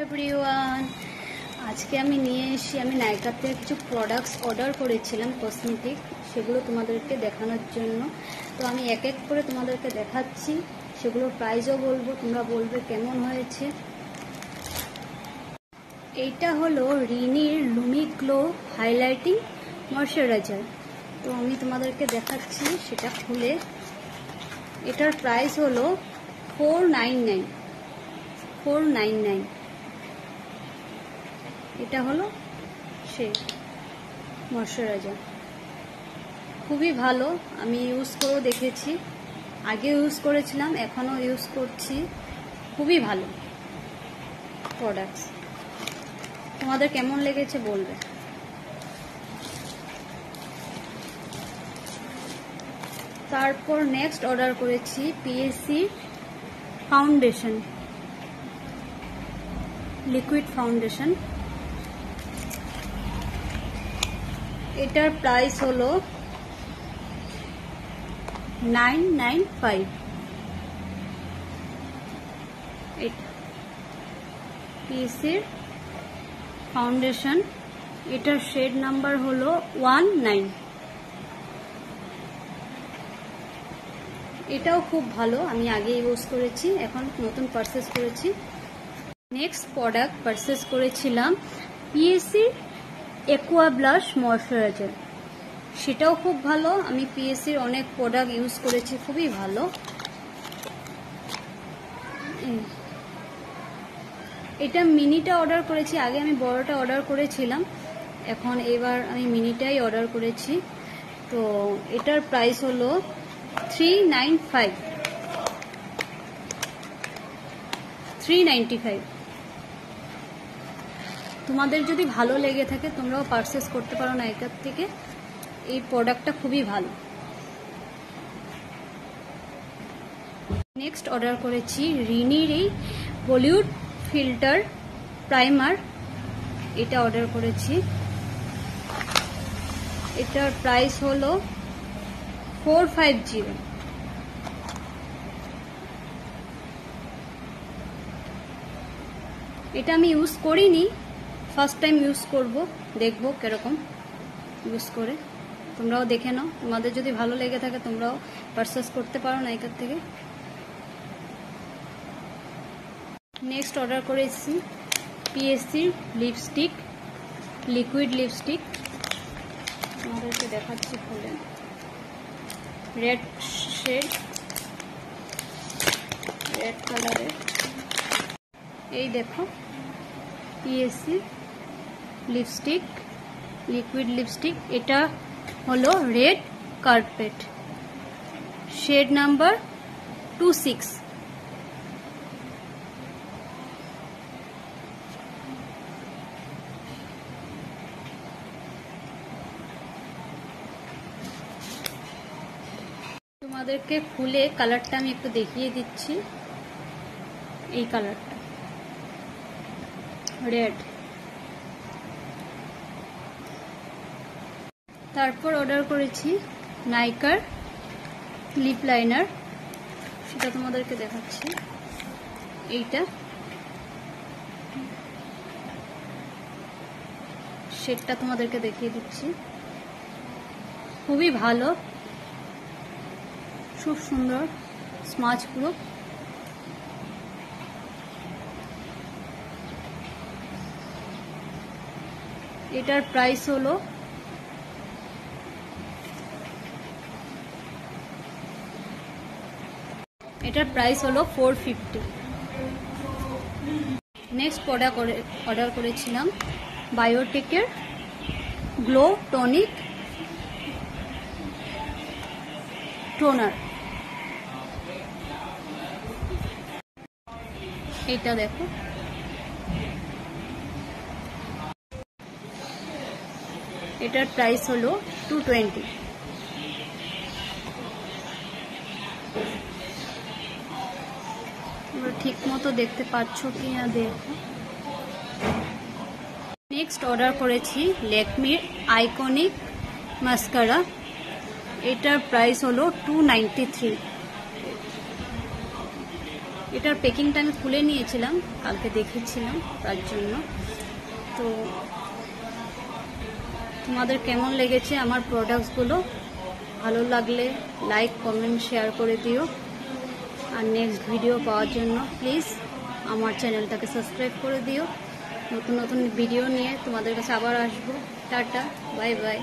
Everyone, আজকে আমি নিয়ে এসেছি আমি নাইকার থেকে কিছু প্রোডাক্টস অর্ডার করেছিলাম কসমেটিক, সেগুলো তোমাদেরকে দেখানোর জন্য। তো আমি এক এক করে তোমাদেরকে দেখাচ্ছি, সেগুলোর প্রাইসও বলবো, তোমরা বলবে কেমন হয়েছে। এইটা হলো রিনির লুমি গ্লো হাইলাইটিং ময়শ্চারাইজার। তো আমি তোমাদেরকে দেখাচ্ছি সেটা খুলে। এটার প্রাইস হলো 499। এটা হলো সেই ময়শ্চারাইজার, খুবই ভালো। আমি ইউজ করেও দেখেছি, আগে ইউজ করেছিলাম, এখনও ইউজ করছি। খুবই ভালো প্রোডাক্টস। তোমাদের কেমন লেগেছে বলবে। তারপর নেক্সট অর্ডার করেছি পিএসসি ফাউন্ডেশন, লিকুইড ফাউন্ডেশন। এটার প্রাইস হলো 995। এটা পিএসসির ফাউন্ডেশন, এটার শেড নাম্বার হলো 19। এটাও খুব ভালো, আমি আগে ইউজ করেছি, এখন নতুন পারচেস করেছি। নেক্সট প্রোডাক্ট পারচেস করেছিলাম পিএসসি অ্যাকোয়া ব্লাশ ময়শ্চারাইজার, সেটাও খুব ভালো। আমি পিএসসির অনেক প্রোডাক্ট ইউজ করেছি, খুবই ভালো। এটা মিনিটা অর্ডার করেছি, আগে আমি বড়টা অর্ডার করেছিলাম, এখন এবার আমি মিনিটাই অর্ডার করেছি। তো এটার প্রাইস হলো 395। তোমাদের যদি ভালো লেগে থাকে তোমরাও পারচেস করতে পারো নাইকার থেকে, এই প্রোডাক্টটা খুবই ভালো। নেক্সট অর্ডার করেছি রিনির এই বলিউড ফিল্টার প্রাইমার, এটা অর্ডার করেছি। এটার প্রাইস হলো 450। এটা আমি ইউজ করিনি, ফার্স্ট টাইম ইউজ করব, দেখবো কিরকম ইউজ করে। তোমরাও দেখে নাও, তোমাদের যদি ভালো লেগে থাকে তোমরাও পারচেস করতে পারো নাইকার থেকে। নেক্সট অর্ডার করেছি পিএসসির লিপস্টিক, লিকুইড লিপস্টিক, তোমাদেরকে দেখাচ্ছি খুলে। রেড শেড, রেড কালারের। এই দেখো পিএসসি লিপস্টিক, লিকুইড লিপস্টিক, এটা হলো রেড কার্পেট, শেড নাম্বার 26। তোমাদেরকে খুলে কালারটা আমি একটু দেখিয়ে দিচ্ছি। এই কালারটা রেড। তারপর অর্ডার করেছি নাইকার লিপ লাইনার, সেটা তোমাদেরকে দেখাচ্ছি। এইটা শেডটা তোমাদেরকে দেখিয়ে দিচ্ছি, খুবই ভালো, খুব সুন্দর, স্মাচ প্রুফ। এটার প্রাইস হলো 450। নেক্সট প্রোডাক্ট অর্ডার করেছিলাম বায়োটেকের গ্লো টনিক টোনার। এটা দেখো, এটার প্রাইস হলো 220। ঠিক মতো দেখতে পাচ্ছ কি না দেখো। নেক্সট অর্ডার করেছি ল্যাকমির আইকনিক মাস্কারা, এটার প্রাইস হলো 293। এটার প্যাকিংটা আমি খুলে নিয়েছিলাম, কালকে দেখেছিলাম তার জন্য। তো তোমাদের কেমন লেগেছে আমার প্রোডাক্টসগুলো? ভালো লাগলে লাইক কমেন্ট শেয়ার করে দিও। আর নেক্সট ভিডিও পাওয়ার জন্য প্লিজ আমার চ্যানেলটাকে সাবস্ক্রাইব করে দিও। নতুন নতুন ভিডিও নিয়ে তোমাদের কাছে আবার আসবো। Tata, bye bye.